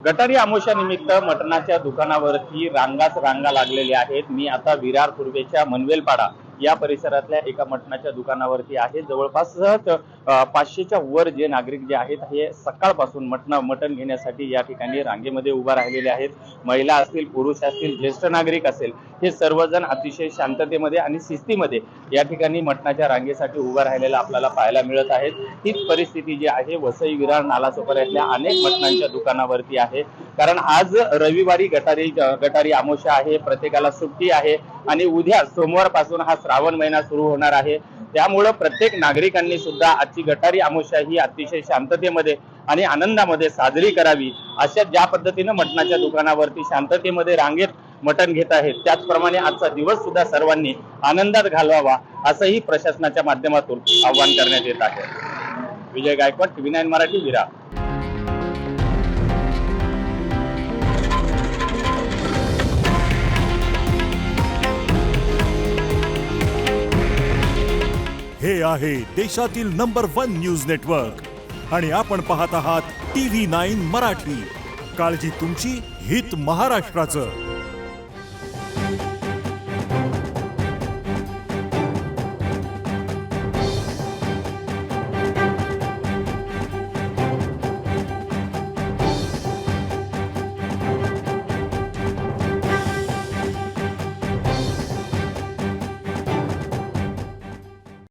गटारी अमावस्यानिमित्त मटणाच्या दुकानावरती रांगा लागलेल्या आहेत। मी आता विरार पूर्वेच्या मनवेलपाडा या परिसरातल्या एका मटणाच्या दुकानावरती आहे। जवळपास 500च्या वर जे नागरिक जे आहेत हे सकाळपासून मटण घेण्यासाठी या ठिकाणी रांगेमध्ये उभा राहिलेले आहेत। महिला असतील, पुरुष असतील, ज्येष्ठ नागरिक असेल, हे सर्वजण अतिशय शांततेमध्ये आणि शिस्तीमध्ये या ठिकाणी मटणाच्या रांगेसाठी उभा राहिलेला आपल्याला पाहायला मिळत आहे। हीच परिस्थिती जी आहे वसई विरार नालासोपाऱ्यातल्या अनेक मटणांच्या दुकानावरती आहे। कारण आज रविवारी गटारी अमावस्या आहे, प्रत्येकाला सुट्टी आहे आणि उद्या सोमवारपासून हा श्रावण महिना सुरू होणार आहे। त्यामुळे प्रत्येक नागरिकांनी सुद्धा आजची गटारी अमावस्या ही अतिशय शांततेमध्ये आणि आनंदामध्ये साजरी करावी। अशा ज्या पद्धतीने मटणाच्या दुकानावरती शांततेमध्ये रांगेत मटण घेत आहेत, त्याचप्रमाणे आजचा दिवस सुद्धा सर्वांनी आनंदात घालवावा असंही प्रशासनाच्या माध्यमातून आवाहन करण्यात येत आहे। विजय गायकवाड, TV9 मराठी, विरार। हे आहे देशातील नंबर 1 न्यूज नेटवर्क आणि आपण पाहत आहात TV9 मराठी। काळजी तुमची, हित महाराष्ट्राचं।